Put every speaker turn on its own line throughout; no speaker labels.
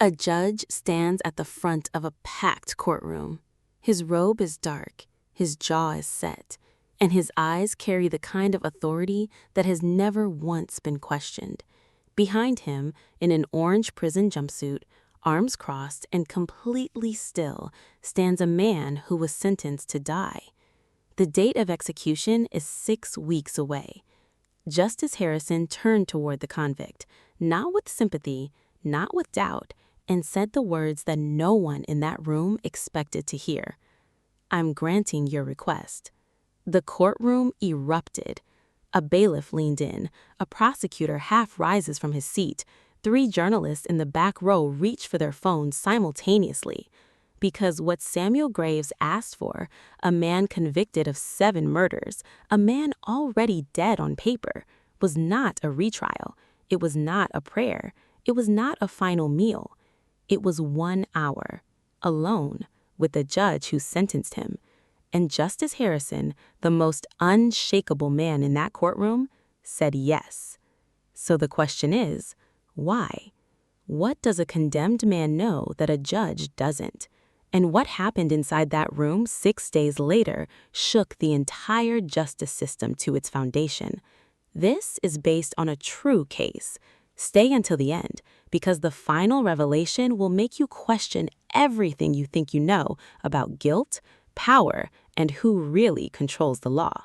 A judge stands at the front of a packed courtroom. His robe is dark, his jaw is set, and his eyes carry the kind of authority that has never once been questioned. Behind him, in an orange prison jumpsuit, arms crossed and completely still, stands a man who was sentenced to die. The date of execution is 6 weeks away. Justice Harrison turned toward the convict, not with sympathy, not with doubt, and said the words that no one in that room expected to hear. "I'm granting your request." The courtroom erupted. A bailiff leaned in. A prosecutor half rises from his seat. 3 journalists in the back row reach for their phones simultaneously. Because what Samuel Graves asked for, a man convicted of 7 murders, a man already dead on paper, was not a retrial. It was not a prayer. It was not a final meal. It was 1 hour, alone, with the judge who sentenced him. And Justice Harrison, the most unshakable man in that courtroom, said yes. So the question is, why? What does a condemned man know that a judge doesn't? And what happened inside that room 6 days later shook the entire justice system to its foundation. This is based on a true case. Stay until the end, because the final revelation will make you question everything you think you know about guilt, power, and who really controls the law.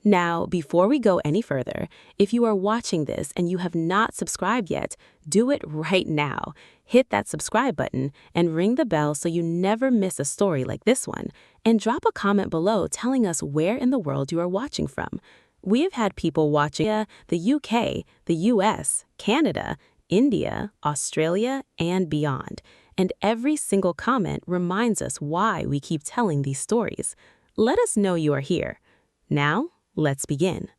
Now, before we go any further, if you are watching this and you have not subscribed yet, do it right now. Hit that subscribe button and ring the bell so you never miss a story like this one. And drop a comment below telling us where in the world you are watching from. We have had people watching the UK, the US, Canada, India, Australia, and beyond. And every single comment reminds us why we keep telling these stories. Let us know you are here. Now, let's begin.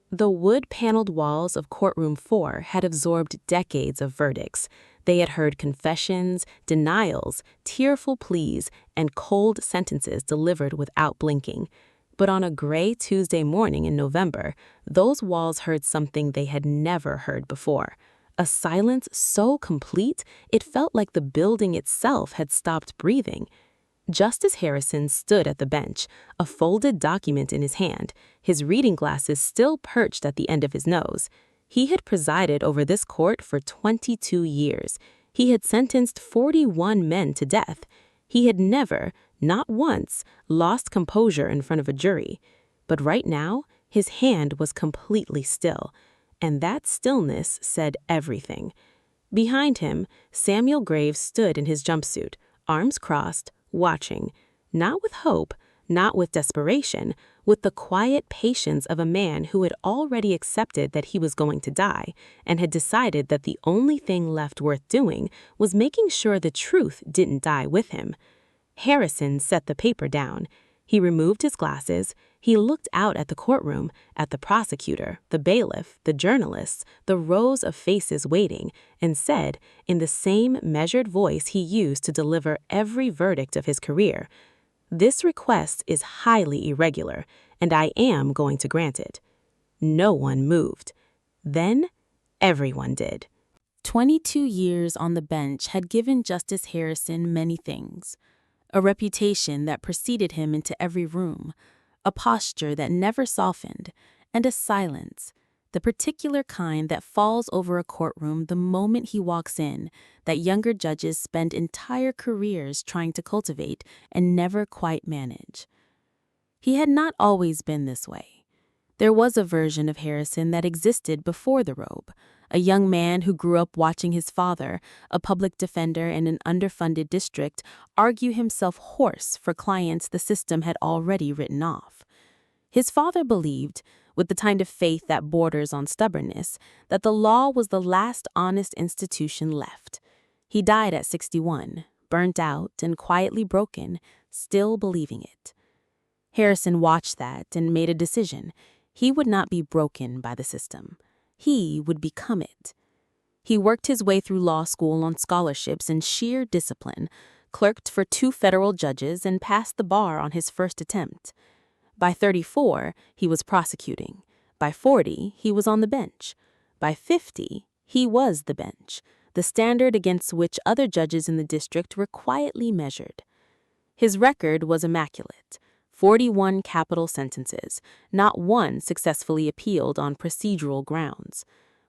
The wood-paneled walls of Courtroom 4 had absorbed decades of verdicts. They had heard confessions, denials, tearful pleas, and cold sentences delivered without blinking. But on a gray Tuesday morning in November, those walls heard something they had never heard before. A silence so complete, it felt like the building itself had stopped breathing. Justice Harrison stood at the bench, a folded document in his hand, his reading glasses still perched at the end of his nose. He had presided over this court for 22 years. He had sentenced 41 men to death. He had never, not once, lost composure in front of a jury. But right now, his hand was completely still, and that stillness said everything. Behind him, Samuel Graves stood in his jumpsuit, arms crossed, watching, not with hope, not with desperation, with the quiet patience of a man who had already accepted that he was going to die and had decided that the only thing left worth doing was making sure the truth didn't die with him. Harrison set the paper down. He removed his glasses. He looked out at the courtroom, at the prosecutor, the bailiff, the journalists, the rows of faces waiting, and said, in the same measured voice he used to deliver every verdict of his career, "This request is highly irregular, and I am going to grant it." No one moved. Then, everyone did. 22 years on the bench had given Justice Harrison many things. A reputation that preceded him into every room, a posture that never softened, and a silence, the particular kind that falls over a courtroom the moment he walks in, that younger judges spend entire careers trying to cultivate and never quite manage. He had not always been this way. There was a version of Harrison that existed before the robe, a young man who grew up watching his father, a public defender in an underfunded district, argue himself hoarse for clients the system had already written off. His father believed, with the kind of faith that borders on stubbornness, that the law was the last honest institution left. He died at 61, burnt out and quietly broken, still believing it. Harrison watched that and made a decision. He would not be broken by the system. He would become it. He worked his way through law school on scholarships and sheer discipline, clerked for 2 federal judges, and passed the bar on his first attempt. By 34, he was prosecuting. By 40, he was on the bench. By 50, he was the bench. the standard against which other judges in the district were quietly measured. His record was immaculate. 41 capital sentences, not one successfully appealed on procedural grounds.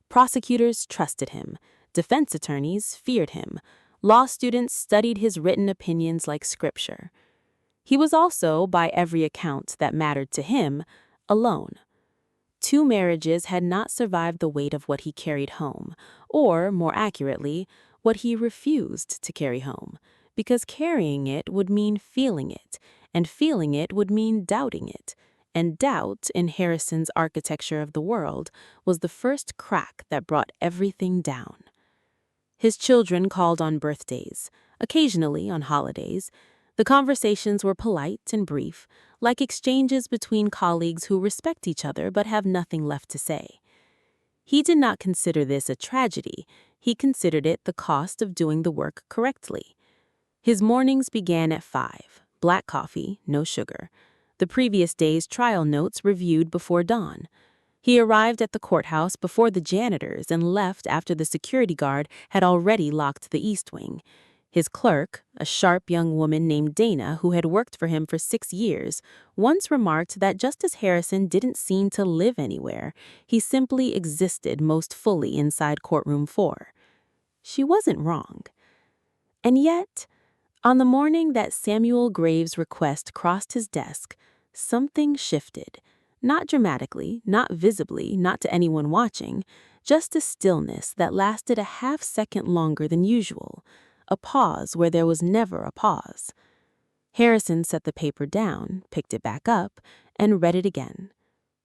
Prosecutors trusted him. Defense attorneys feared him. Law students studied his written opinions like scripture. He was also, by every account that mattered to him, alone. 2 marriages had not survived the weight of what he carried home, or, more accurately, what he refused to carry home, because carrying it would mean feeling it, and feeling it would mean doubting it, and doubt, in Harrison's architecture of the world, was the first crack that brought everything down. His children called on birthdays, occasionally on holidays. The conversations were polite and brief, like exchanges between colleagues who respect each other but have nothing left to say. He did not consider this a tragedy. He considered it the cost of doing the work correctly. His mornings began at 5, black coffee, no sugar. The previous day's trial notes reviewed before dawn. He arrived at the courthouse before the janitors and left after the security guard had already locked the East Wing. His clerk, a sharp young woman named Dana who had worked for him for 6 years, once remarked that Justice Harrison didn't seem to live anywhere. He simply existed most fully inside Courtroom 4. She wasn't wrong. And yet, on the morning that Samuel Graves' request crossed his desk, something shifted. Not dramatically, not visibly, not to anyone watching, just a stillness that lasted a half-second longer than usual. A pause where there was never a pause. Harrison set the paper down, picked it back up, and read it again.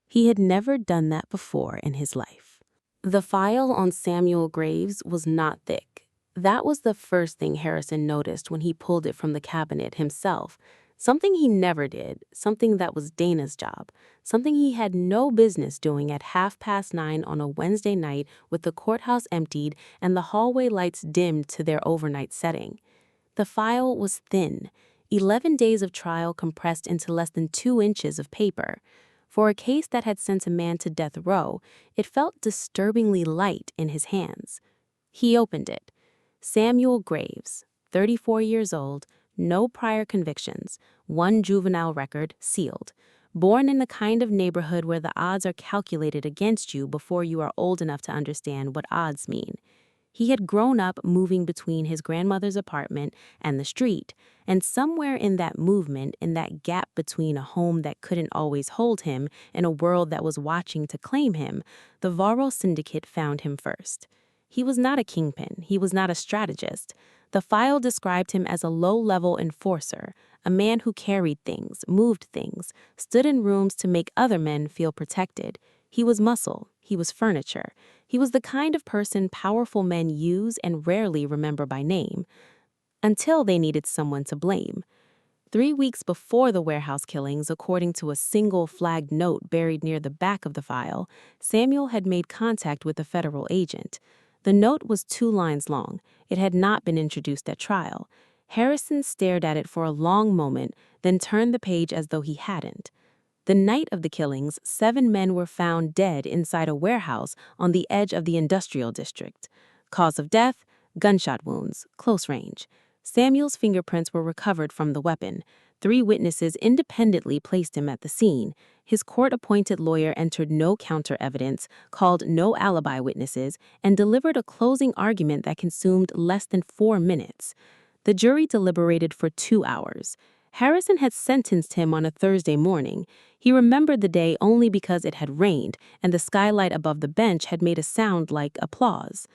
He had never done that before in his life. The file on Samuel Graves was not thick. That was the first thing Harrison noticed when he pulled it from the cabinet himself. Something he never did, something that was Dana's job, something he had no business doing at 9:30 on a Wednesday night with the courthouse emptied and the hallway lights dimmed to their overnight setting. The file was thin, 11 days of trial compressed into less than 2 inches of paper. For a case that had sent a man to death row, it felt disturbingly light in his hands. He opened it. Samuel Graves, 34 years old, no prior convictions, 1 juvenile record, sealed. Born in the kind of neighborhood where the odds are calculated against you before you are old enough to understand what odds mean. He had grown up moving between his grandmother's apartment and the street, and somewhere in that movement, in that gap between a home that couldn't always hold him and a world that was watching to claim him, the Varro Syndicate found him first. He was not a kingpin. He was not a strategist. The file described him as a low-level enforcer, a man who carried things, moved things, stood in rooms to make other men feel protected. He was muscle. He was furniture. He was the kind of person powerful men use and rarely remember by name, until they needed someone to blame. 3 weeks before the warehouse killings, according to a single flagged note buried near the back of the file, Samuel had made contact with a federal agent. The note was 2 lines long. It had not been introduced at trial. Harrison stared at it for a long moment, then turned the page as though he hadn't. The night of the killings, 7 men were found dead inside a warehouse on the edge of the industrial district. Cause of death, gunshot wounds, close range. Samuel's fingerprints were recovered from the weapon. 3 witnesses independently placed him at the scene. His court-appointed lawyer entered no counter-evidence, called no alibi witnesses, and delivered a closing argument that consumed less than 4 minutes. The jury deliberated for 2 hours. Harrison had sentenced him on a Thursday morning. He remembered the day only because it had rained, and the skylight above the bench had made a sound like applause.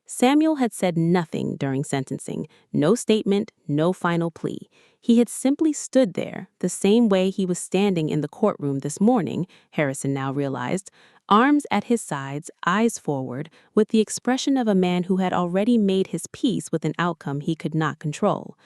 Samuel had said nothing during sentencing, no statement, no final plea. He had simply stood there, the same way he was standing in the courtroom this morning, Harrison now realized, arms at his sides, eyes forward, with the expression of a man who had already made his peace with an outcome he could not control.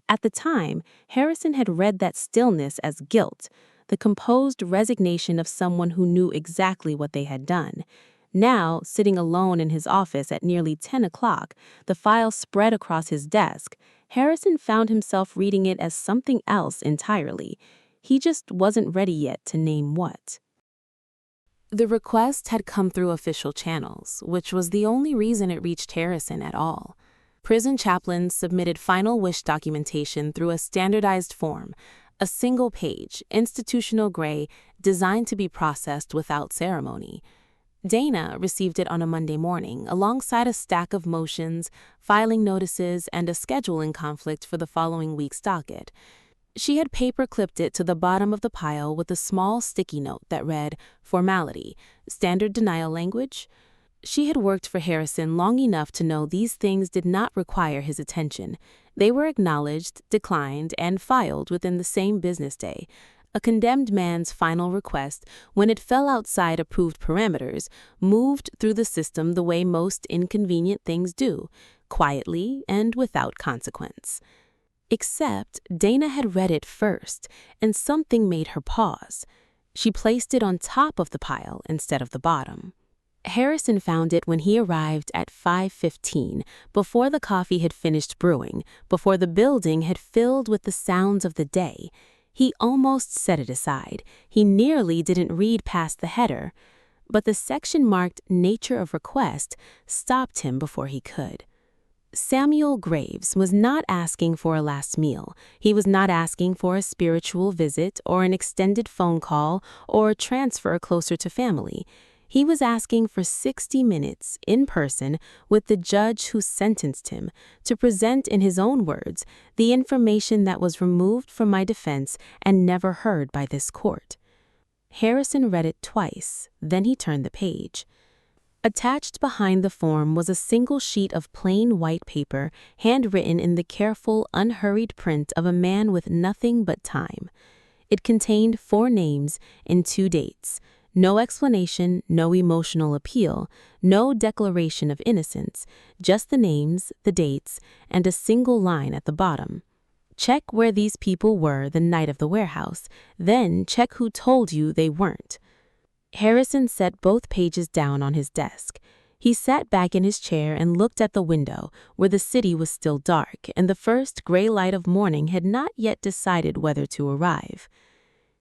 At the time, Harrison had read that stillness as guilt, the composed resignation of someone who knew exactly what they had done. Now, sitting alone in his office at nearly 10 o'clock, the file spread across his desk, Harrison found himself reading it as something else entirely. He just wasn't ready yet to name what. The request had come through official channels, which was the only reason it reached Harrison at all. Prison chaplains submitted final wish documentation through a standardized form, a single-page, institutional gray, designed to be processed without ceremony. Dana received it on a Monday morning, alongside a stack of motions, filing notices, and a scheduling conflict for the following week's docket. She had paper-clipped it to the bottom of the pile with a small sticky note that read, "Formality, standard denial language." She had worked for Harrison long enough to know these things did not require his attention. They were acknowledged, declined, and filed within the same business day. A condemned man's final request, when it fell outside approved parameters, moved through the system the way most inconvenient things do, quietly and without consequence. Except Dana had read it first, and something made her pause. She placed it on top of the pile instead of the bottom. Harrison found it when he arrived at 5:15, before the coffee had finished brewing, before the building had filled with the sounds of the day. He almost set it aside. He nearly didn't read past the header, but the section marked "Nature of Request" stopped him before he could. Samuel Graves was not asking for a last meal. He was not asking for a spiritual visit or an extended phone call or a transfer closer to family. He was asking for 60 minutes in person with the judge who sentenced him to present in his own words the information that was removed from my defense and never heard by this court. Harrison read it twice, then he turned the page. Attached behind the form was a single sheet of plain white paper, handwritten in the careful, unhurried print of a man with nothing but time. It contained 4 names and 2 dates. No explanation, no emotional appeal, no declaration of innocence, just the names, the dates, and a single line at the bottom. Check where these people were the night of the warehouse, then check who told you they weren't. Harrison set both pages down on his desk. He sat back in his chair and looked at the window, where the city was still dark and the first gray light of morning had not yet decided whether to arrive.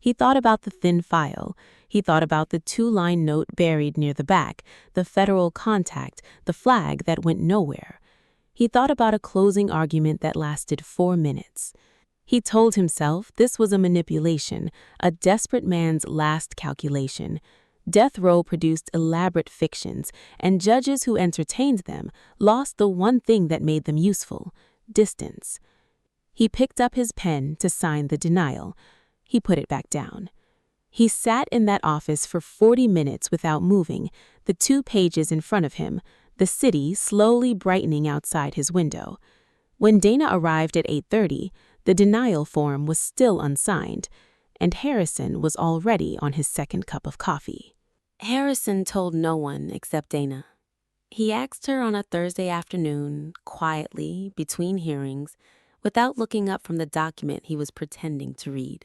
He thought about the thin file. He thought about the 2-line note buried near the back, the federal contact, the flag that went nowhere. He thought about a closing argument that lasted 4 minutes. He told himself this was a manipulation, a desperate man's last calculation. Death row produced elaborate fictions, and judges who entertained them lost the one thing that made them useful: distance. He picked up his pen to sign the denial. He put it back down. He sat in that office for 40 minutes without moving, the 2 pages in front of him, the city slowly brightening outside his window. When Dana arrived at 8:30, the denial form was still unsigned, and Harrison was already on his second cup of coffee. Harrison told no one except Dana. He asked her on a Thursday afternoon, quietly, between hearings, without looking up from the document he was pretending to read.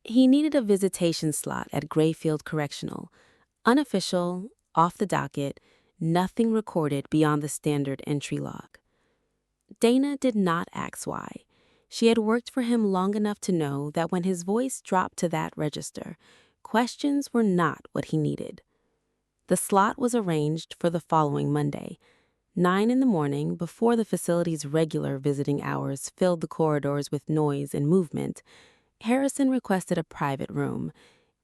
He needed a visitation slot at Grayfield Correctional, unofficial, off the docket, nothing recorded beyond the standard entry log. Dana did not ask why. She had worked for him long enough to know that when his voice dropped to that register, questions were not what he needed. The slot was arranged for the following Monday, 9 in the morning, before the facility's regular visiting hours filled the corridors with noise and movement. Harrison requested a private room.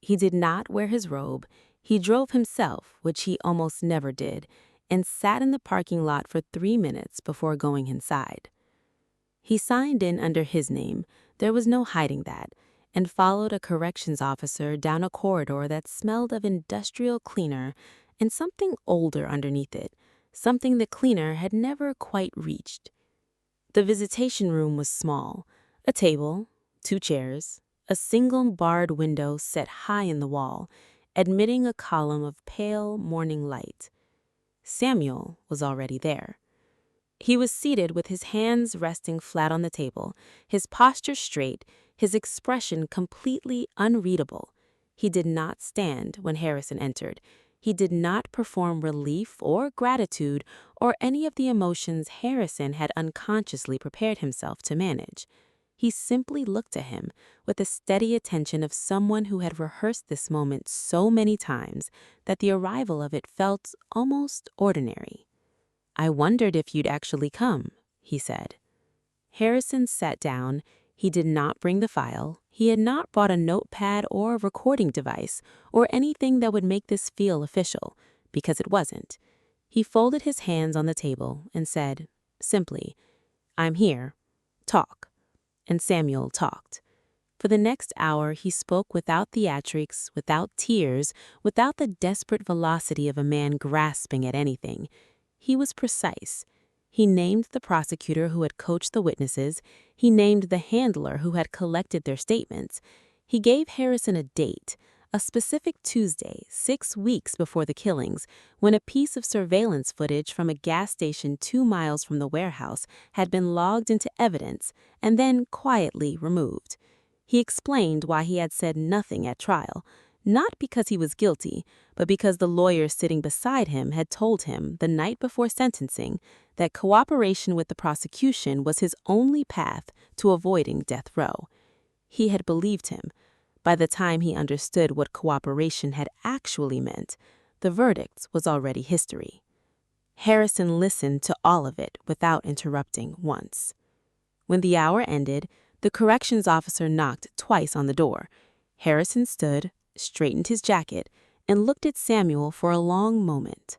He did not wear his robe. He drove himself, which he almost never did, and sat in the parking lot for 3 minutes before going inside. He signed in under his name, there was no hiding that, and followed a corrections officer down a corridor that smelled of industrial cleaner and something older underneath it, something the cleaner had never quite reached. The visitation room was small, a table, 2 chairs, a single barred window set high in the wall, admitting a column of pale morning light. Samuel was already there. He was seated with his hands resting flat on the table, his posture straight, his expression completely unreadable. He did not stand when Harrison entered. He did not perform relief or gratitude or any of the emotions Harrison had unconsciously prepared himself to manage. He simply looked at him with the steady attention of someone who had rehearsed this moment so many times that the arrival of it felt almost ordinary. "I wondered if you'd actually come," he said. Harrison sat down. He did not bring the file. He had not brought a notepad or a recording device or anything that would make this feel official, because it wasn't. He folded his hands on the table and said, simply, "I'm here. Talk." And Samuel talked. For the next hour, he spoke without theatrics, without tears, without the desperate velocity of a man grasping at anything. He was precise. He named the prosecutor who had coached the witnesses. He named the handler who had collected their statements. He gave Harrison a date, a specific Tuesday, 6 weeks before the killings, when a piece of surveillance footage from a gas station 2 miles from the warehouse had been logged into evidence and then quietly removed. He explained why he had said nothing at trial, not because he was guilty, but because the lawyer sitting beside him had told him the night before sentencing that cooperation with the prosecution was his only path to avoiding death row. He had believed him. By the time he understood what cooperation had actually meant, the verdict was already history. Harrison listened to all of it without interrupting once. When the hour ended, the corrections officer knocked twice on the door. Harrison stood, straightened his jacket, and looked at Samuel for a long moment.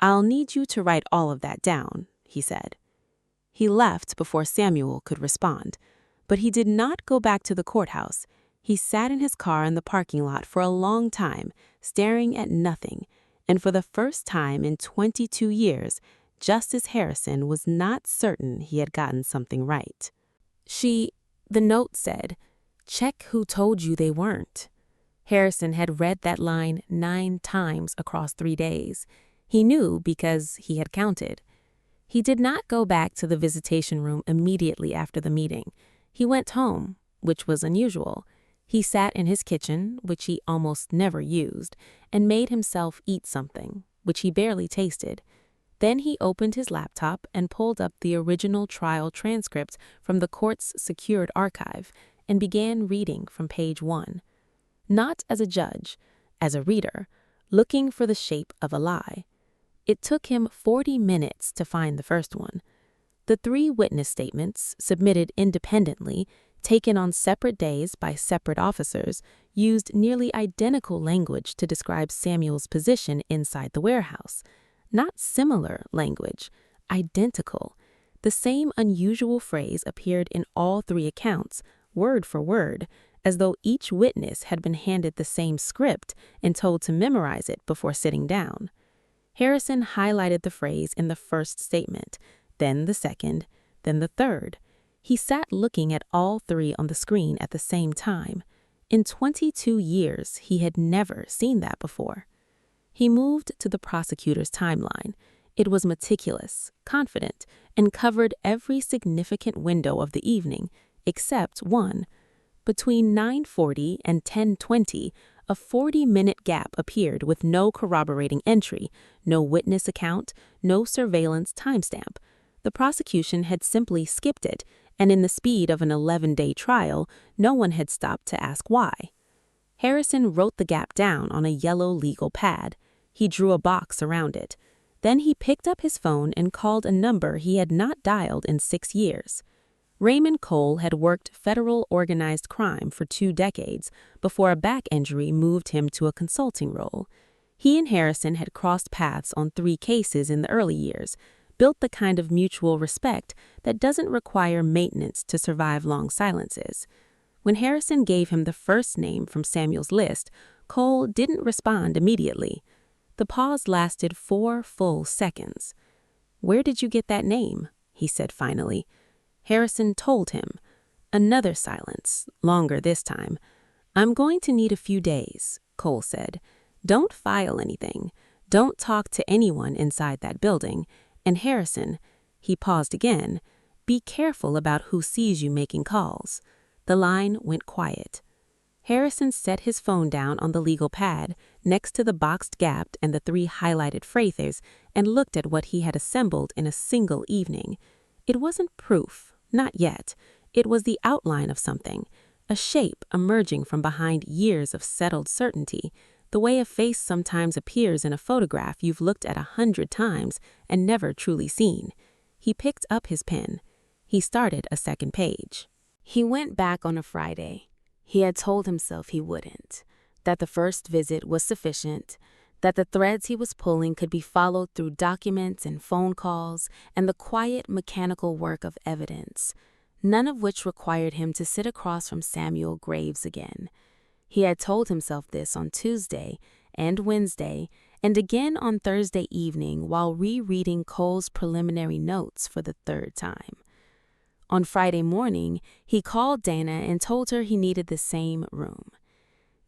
"I'll need you to write all of that down," he said. He left before Samuel could respond, but he did not go back to the courthouse. He sat in his car in the parking lot for a long time, staring at nothing, and for the first time in 22 years, Justice Harrison was not certain he had gotten something right. The note said, "Check who told you they weren't." Harrison had read that line 9 times across 3 days. He knew because he had counted. He did not go back to the visitation room immediately after the meeting. He went home, which was unusual. He sat in his kitchen, which he almost never used, and made himself eat something, which he barely tasted. Then he opened his laptop and pulled up the original trial transcript from the court's secured archive and began reading from page 1. Not as a judge, as a reader, looking for the shape of a lie. It took him 40 minutes to find the first one. The 3 witness statements, submitted independently, taken on separate days by separate officers, used nearly identical language to describe Samuel's position inside the warehouse. Not similar language, identical. The same unusual phrase appeared in all 3 accounts, word for word, as though each witness had been handed the same script and told to memorize it before sitting down. Harrison highlighted the phrase in the first statement, then the second, then the third. He sat looking at all 3 on the screen at the same time. In 22 years, he had never seen that before. He moved to the prosecutor's timeline. It was meticulous, confident, and covered every significant window of the evening, except one. Between 9:40 and 10:20, a 40-minute gap appeared with no corroborating entry, no witness account, no surveillance timestamp. The prosecution had simply skipped it, and in the speed of an 11-day trial, no one had stopped to ask why. Harrison wrote the gap down on a yellow legal pad. He drew a box around it. Then he picked up his phone and called a number he had not dialed in 6 years. Raymond Cole had worked federal organized crime for 2 decades before a back injury moved him to a consulting role. He and Harrison had crossed paths on 3 cases in the early years, built the kind of mutual respect that doesn't require maintenance to survive long silences. When Harrison gave him the first name from Samuel's list, Cole didn't respond immediately. The pause lasted 4 full seconds. "Where did you get that name?" he said finally. Harrison told him. Another silence, longer this time. "I'm going to need a few days," Cole said. "Don't file anything. Don't talk to anyone inside that building. And Harrison," he paused again, "be careful about who sees you making calls." The line went quiet. Harrison set his phone down on the legal pad next to the boxed gap and the 3 highlighted phrases and looked at what he had assembled in a single evening. It wasn't proof, not yet. It was the outline of something, a shape emerging from behind years of settled certainty, the way a face sometimes appears in a photograph you've looked at 100 times and never truly seen. He picked up his pen. He started a second page. He went back on a Friday. He had told himself he wouldn't, that the first visit was sufficient, that the threads he was pulling could be followed through documents and phone calls and the quiet, mechanical work of evidence, none of which required him to sit across from Samuel Graves again. He had told himself this on Tuesday and Wednesday, and again on Thursday evening while rereading Cole's preliminary notes for the third time. On Friday morning, he called Dana and told her he needed the same room.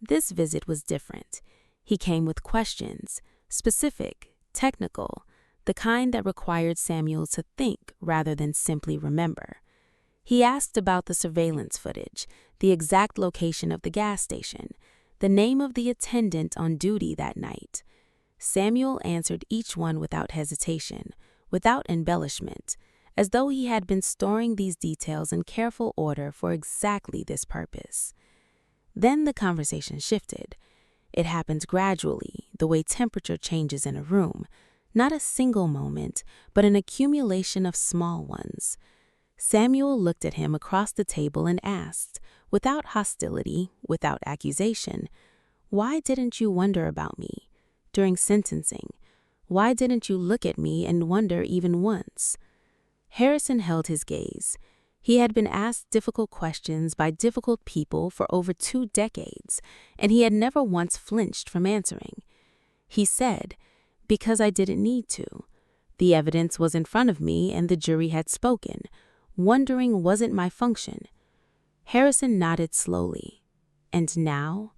This visit was different. He came with questions, specific, technical, the kind that required Samuel to think rather than simply remember. He asked about the surveillance footage, the exact location of the gas station, the name of the attendant on duty that night. Samuel answered each one without hesitation, without embellishment, as though he had been storing these details in careful order for exactly this purpose. Then the conversation shifted. It happened gradually, the way temperature changes in a room, not a single moment, but an accumulation of small ones. Samuel looked at him across the table and asked, without hostility, without accusation, "Why didn't you wonder about me? During sentencing, why didn't you look at me and wonder even once?" Harrison held his gaze. He had been asked difficult questions by difficult people for over 2 decades, and he had never once flinched from answering. He said, "Because I didn't need to. The evidence was in front of me and the jury had spoken. Wondering wasn't my function." Harrison nodded slowly. "And now?"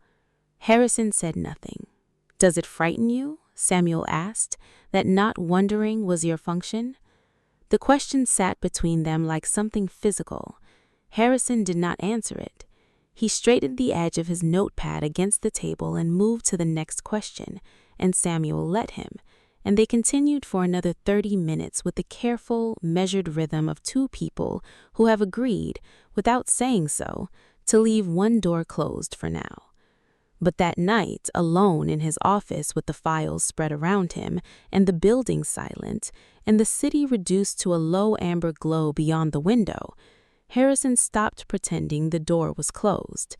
Harrison said nothing. "Does it frighten you?" Samuel asked, "that not wondering was your function?" The question sat between them like something physical. Harrison did not answer it. He straightened the edge of his notepad against the table and moved to the next question, and Samuel let him, and they continued for another 30 minutes with the careful, measured rhythm of 2 people who have agreed, without saying so, to leave one door closed for now. But that night, alone in his office with the files spread around him, and the building silent, and the city reduced to a low amber glow beyond the window, Harrison stopped pretending the door was closed.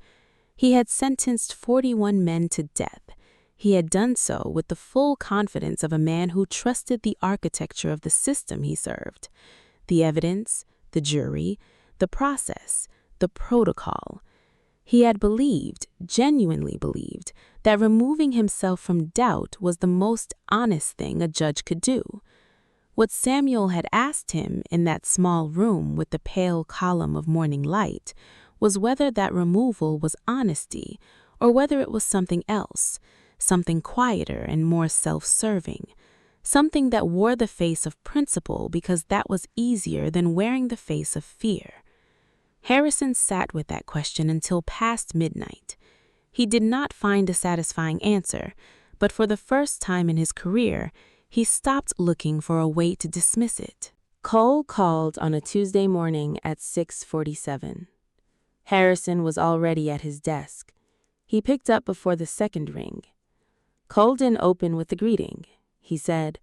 He had sentenced 41 men to death. He had done so with the full confidence of a man who trusted the architecture of the system he served, the evidence, the jury, the process, the protocol. He had believed, genuinely believed, that removing himself from doubt was the most honest thing a judge could do. What Samuel had asked him in that small room with the pale column of morning light was whether that removal was honesty or whether it was something else, something quieter and more self-serving, something that wore the face of principle because that was easier than wearing the face of fear. Harrison sat with that question until past midnight. He did not find a satisfying answer, but for the first time in his career, he stopped looking for a way to dismiss it. Cole called on a Tuesday morning at 6:47. Harrison was already at his desk. He picked up before the second ring. Cole didn't open with the greeting. He said,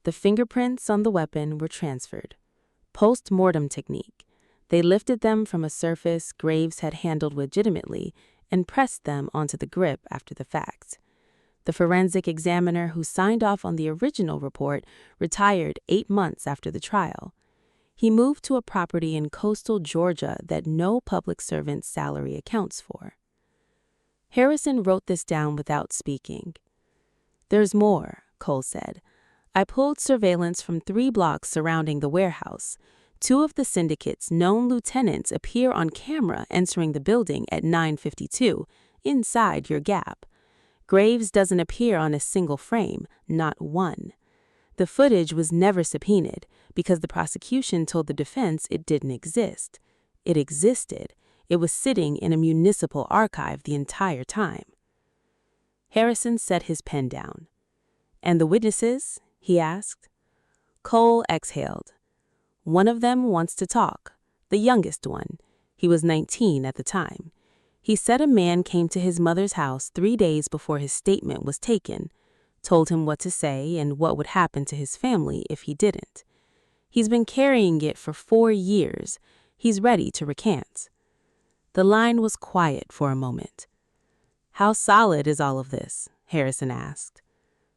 "The fingerprints on the weapon were transferred. Post-mortem technique. They lifted them from a surface Graves had handled legitimately and pressed them onto the grip after the fact. The forensic examiner who signed off on the original report retired 8 months after the trial. He moved to a property in coastal Georgia that no public servant's salary accounts for." Harrison wrote this down without speaking. "There's more," Cole said. "I pulled surveillance from 3 blocks surrounding the warehouse. 2 of the syndicate's known lieutenants appear on camera entering the building at 9:52, inside your gap. Graves doesn't appear on a single frame, not one. The footage was never subpoenaed because the prosecution told the defense it didn't exist. It existed. It was sitting in a municipal archive the entire time." Harrison set his pen down. "And the witnesses?" he asked. Cole exhaled. "One of them wants to talk, the youngest one. He was 19 at the time. He said a man came to his mother's house 3 days before his statement was taken, told him what to say and what would happen to his family if he didn't. He's been carrying it for 4 years. He's ready to recant. The line was quiet for a moment. "How solid is all of this?" Harrison asked.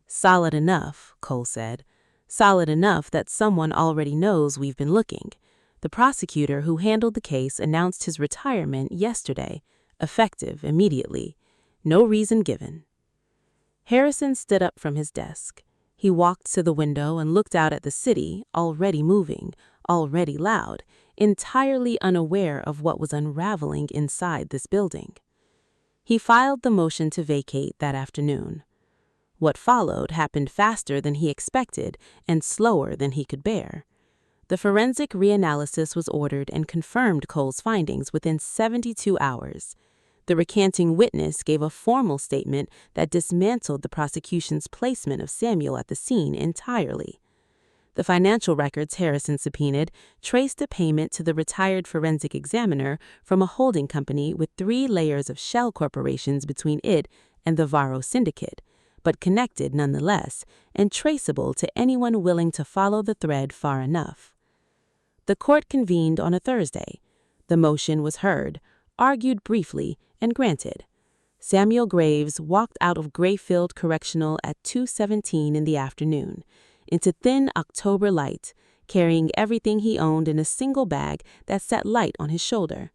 "Solid enough," Cole said. "Solid enough that someone already knows we've been looking. The prosecutor who handled the case announced his retirement yesterday, effective immediately. No reason given." Harrison stood up from his desk. He walked to the window and looked out at the city, already moving, already loud, entirely unaware of what was unraveling inside this building. He filed the motion to vacate that afternoon. What followed happened faster than he expected and slower than he could bear. The forensic reanalysis was ordered and confirmed Cole's findings within 72 hours. The recanting witness gave a formal statement that dismantled the prosecution's placement of Samuel at the scene entirely. The financial records Harrison subpoenaed traced a payment to the retired forensic examiner from a holding company with 3 layers of shell corporations between it and the Varro syndicate, but connected nonetheless and traceable to anyone willing to follow the thread far enough. The court convened on a Thursday. The motion was heard, argued briefly, and granted. Samuel Graves walked out of Grayfield Correctional at 2:17 in the afternoon, into thin October light, carrying everything he owned in a single bag that sat light on his shoulder.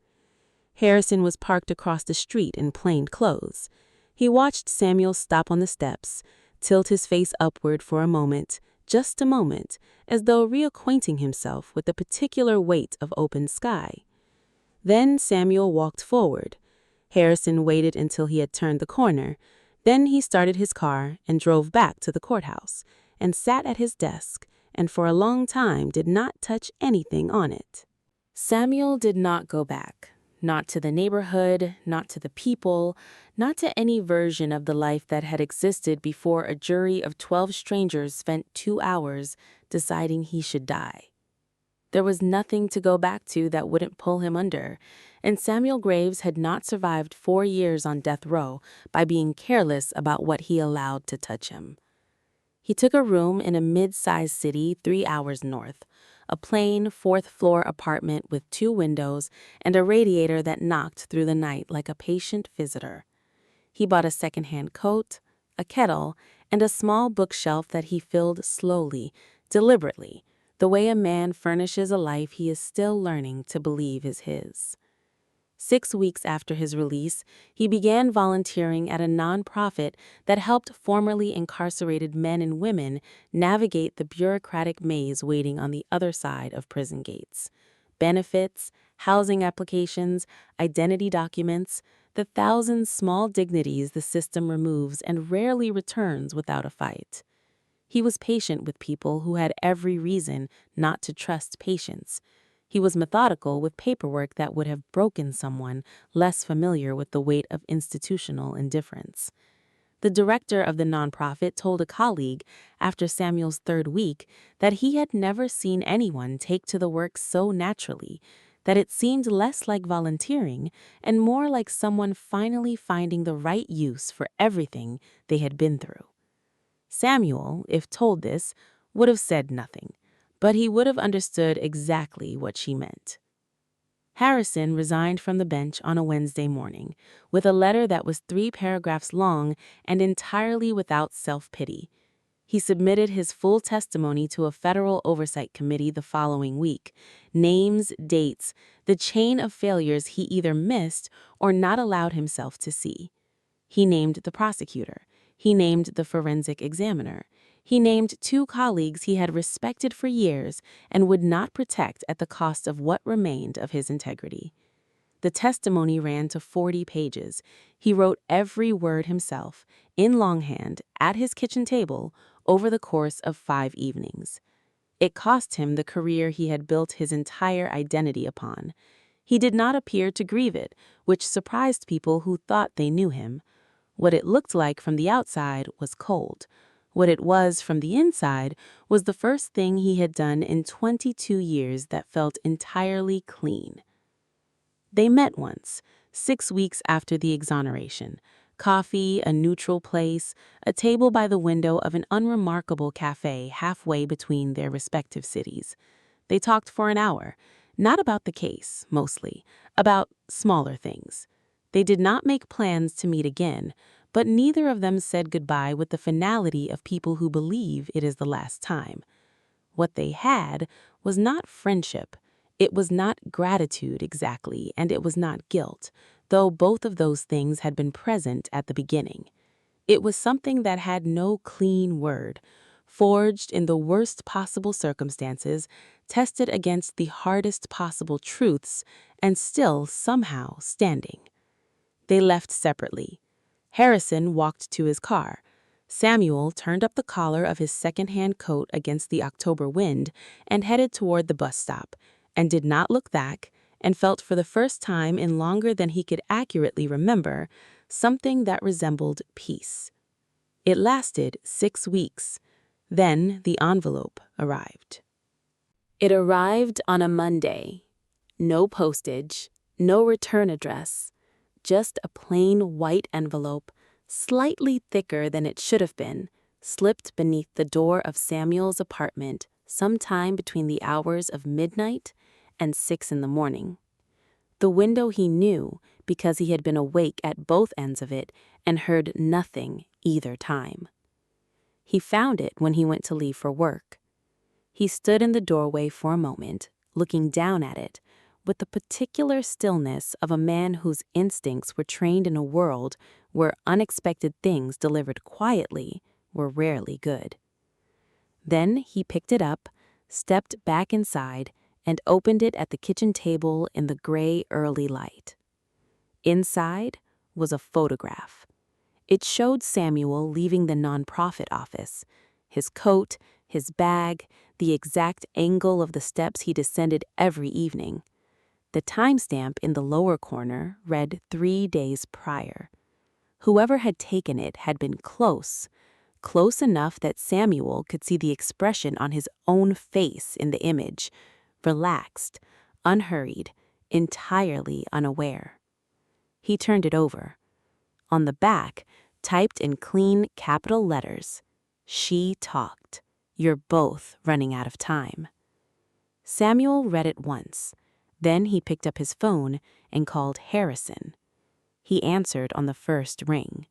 Harrison was parked across the street in plain clothes. He watched Samuel stop on the steps, tilt his face upward for a moment, just a moment, as though reacquainting himself with the particular weight of open sky. Then Samuel walked forward. Harrison waited until he had turned the corner. Then he started his car and drove back to the courthouse, and sat at his desk, and for a long time did not touch anything on it. Samuel did not go back. Not to the neighborhood, not to the people, not to any version of the life that had existed before a jury of 12 strangers spent 2 hours deciding he should die. There was nothing to go back to that wouldn't pull him under, and Samuel Graves had not survived 4 years on death row by being careless about what he allowed to touch him. He took a room in a mid-sized city 3 hours north, a plain 4th-floor apartment with 2 windows and a radiator that knocked through the night like a patient visitor. He bought a second-hand coat, a kettle, and a small bookshelf that he filled slowly, deliberately, the way a man furnishes a life he is still learning to believe is his. 6 weeks after his release, he began volunteering at a nonprofit that helped formerly incarcerated men and women navigate the bureaucratic maze waiting on the other side of prison gates. Benefits, housing applications, identity documents, the 1,000 small dignities the system removes and rarely returns without a fight. He was patient with people who had every reason not to trust patience. He was methodical with paperwork that would have broken someone less familiar with the weight of institutional indifference. The director of the nonprofit told a colleague after Samuel's 3rd week that he had never seen anyone take to the work so naturally, that it seemed less like volunteering and more like someone finally finding the right use for everything they had been through. Samuel, if told this, would have said nothing, but he would have understood exactly what she meant. Harrison resigned from the bench on a Wednesday morning, with a letter that was 3 paragraphs long and entirely without self-pity. He submitted his full testimony to a federal oversight committee the following week, names, dates, the chain of failures he either missed or not allowed himself to see. He named the prosecutor. He named the forensic examiner. He named 2 colleagues he had respected for years and would not protect at the cost of what remained of his integrity. The testimony ran to 40 pages. He wrote every word himself, in longhand, at his kitchen table, over the course of 5 evenings. It cost him the career he had built his entire identity upon. He did not appear to grieve it, which surprised people who thought they knew him. What it looked like from the outside was cold. What it was from the inside was the first thing he had done in 22 years that felt entirely clean. They met once, 6 weeks after the exoneration. Coffee, a neutral place, a table by the window of an unremarkable cafe halfway between their respective cities. They talked for an hour, not about the case, mostly, about smaller things. They did not make plans to meet again, but neither of them said goodbye with the finality of people who believe it is the last time. What they had was not friendship. It was not gratitude exactly, and it was not guilt, though both of those things had been present at the beginning. It was something that had no clean word, forged in the worst possible circumstances, tested against the hardest possible truths, and still somehow standing. They left separately. Harrison walked to his car. Samuel turned up the collar of his second-hand coat against the October wind and headed toward the bus stop, and did not look back, and felt for the first time in longer than he could accurately remember something that resembled peace. It lasted 6 weeks. Then the envelope arrived. It arrived on a Monday. No postage, no return address, just a plain white envelope, slightly thicker than it should have been, slipped beneath the door of Samuel's apartment sometime between the hours of midnight and 6 in the morning. The window he knew because he had been awake at both ends of it and heard nothing either time. He found it when he went to leave for work. He stood in the doorway for a moment, looking down at it, with the particular stillness of a man whose instincts were trained in a world where unexpected things delivered quietly were rarely good. Then he picked it up, stepped back inside, and opened it at the kitchen table in the gray early light. Inside was a photograph. It showed Samuel leaving the nonprofit office, his coat, his bag, the exact angle of the steps he descended every evening. The timestamp in the lower corner read 3 days prior. Whoever had taken it had been close enough that Samuel could see the expression on his own face in the image, relaxed, unhurried, entirely unaware. He turned it over. On the back, typed in clean capital letters, "She talked. You're both running out of time." Samuel read it once. Then he picked up his phone and called Harrison. He answered on the first ring.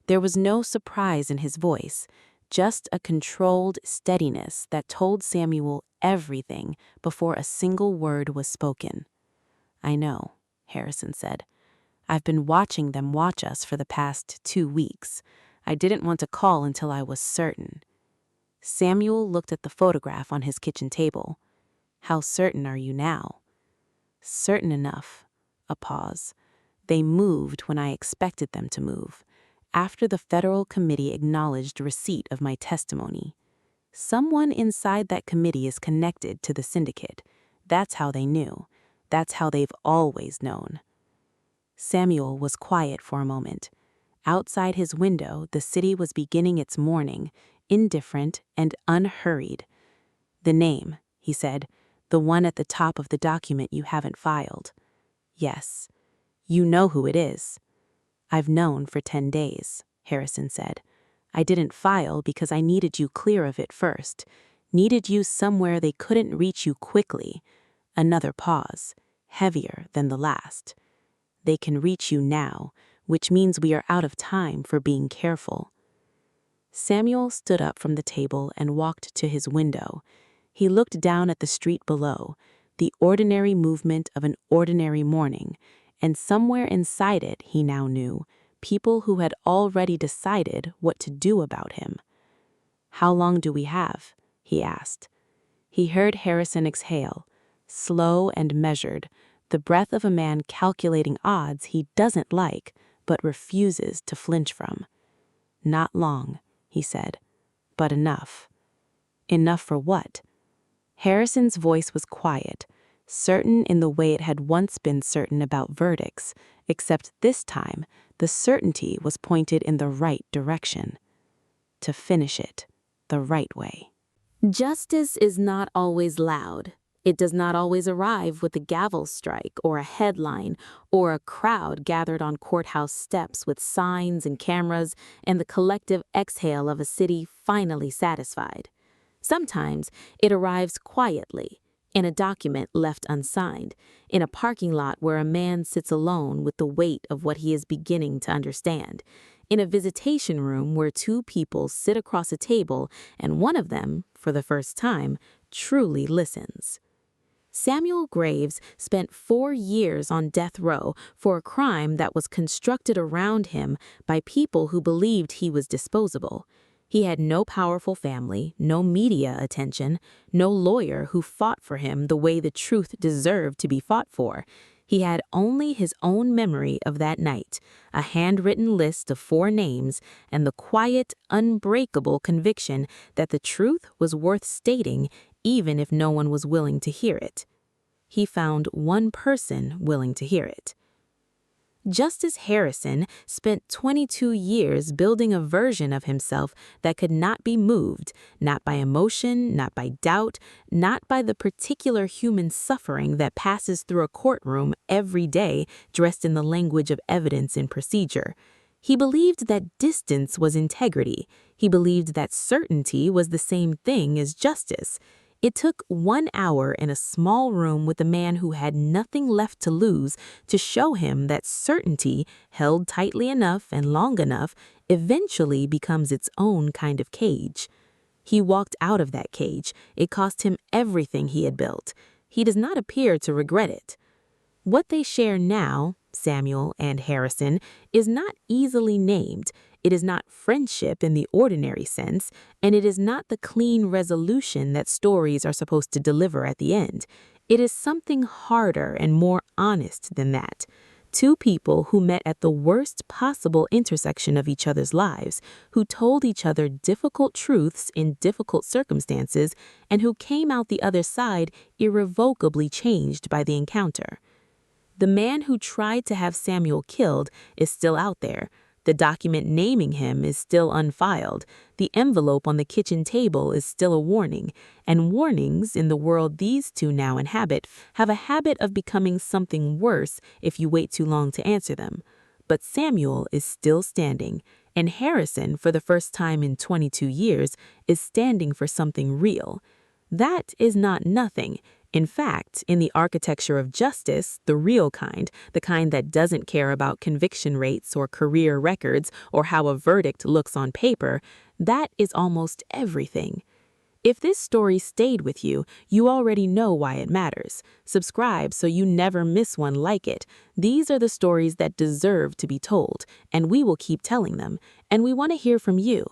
There was no surprise in his voice, just a controlled steadiness that told Samuel everything before a single word was spoken. "I know," Harrison said. "I've been watching them watch us for the past 2 weeks. I didn't want to call until I was certain." Samuel looked at the photograph on his kitchen table. "How certain are you now?" "Certain enough." A pause. "They moved when I expected them to move, after the federal committee acknowledged receipt of my testimony. Someone inside that committee is connected to the syndicate. That's how they knew. That's how they've always known." Samuel was quiet for a moment. Outside his window, the city was beginning its morning, indifferent and unhurried. "The name," he said, "the one at the top of the document you haven't filed." "Yes." "You know who it is." "I've known for 10 days, Harrison said. "I didn't file because I needed you clear of it first. Needed you somewhere they couldn't reach you quickly." Another pause, heavier than the last. "They can reach you now, which means we are out of time for being careful." Samuel stood up from the table and walked to his window. He looked down at the street below, the ordinary movement of an ordinary morning, and somewhere inside it, he now knew, people who had already decided what to do about him. "How long do we have?" he asked. He heard Harrison exhale, slow and measured, the breath of a man calculating odds he doesn't like but refuses to flinch from. "Not long," he said, "but enough." "Enough for what?" Harrison's voice was quiet, certain in the way it had once been certain about verdicts, except this time the certainty was pointed in the right direction. To finish it the right way. Justice is not always loud. It does not always arrive with a gavel strike or a headline or a crowd gathered on courthouse steps with signs and cameras and the collective exhale of a city finally satisfied. Sometimes it arrives quietly, in a document left unsigned, in a parking lot where a man sits alone with the weight of what he is beginning to understand, in a visitation room where two people sit across a table and one of them, for the first time, truly listens. Samuel Graves spent 4 years on death row for a crime that was constructed around him by people who believed he was disposable. He had no powerful family, no media attention, no lawyer who fought for him the way the truth deserved to be fought for. He had only his own memory of that night, a handwritten list of 4 names, and the quiet, unbreakable conviction that the truth was worth stating even if no one was willing to hear it. He found one person willing to hear it. Justice Harrison spent 22 years building a version of himself that could not be moved, not by emotion, not by doubt, not by the particular human suffering that passes through a courtroom every day dressed in the language of evidence and procedure. He believed that distance was integrity. He believed that certainty was the same thing as justice. It took 1 hour in a small room with a man who had nothing left to lose to show him that certainty, held tightly enough and long enough, eventually becomes its own kind of cage. He walked out of that cage. It cost him everything he had built. He does not appear to regret it. What they share now, Samuel and Harrison, is not easily named. It is not friendship in the ordinary sense, and it is not the clean resolution that stories are supposed to deliver at the end. It is something harder and more honest than that. 2 people who met at the worst possible intersection of each other's lives, who told each other difficult truths in difficult circumstances, and who came out the other side irrevocably changed by the encounter. The man who tried to have Samuel killed is still out there. The document naming him is still unfiled. The envelope on the kitchen table is still a warning. And warnings, in the world these 2 now inhabit, have a habit of becoming something worse if you wait too long to answer them. But Samuel is still standing, and Harrison, for the first time in 22 years, is standing for something real. That is not nothing. In fact, in the architecture of justice, the real kind, the kind that doesn't care about conviction rates or career records or how a verdict looks on paper, that is almost everything. If this story stayed with you, you already know why it matters. Subscribe so you never miss one like it. These are the stories that deserve to be told, and we will keep telling them. And we want to hear from you.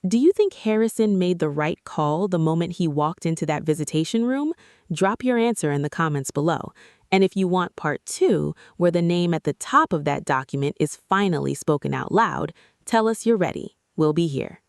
Do you think Harrison made the right call the moment he walked into that visitation room? Drop your answer in the comments below. And if you want part 2, where the name at the top of that document is finally spoken out loud, tell us you're ready. We'll be here.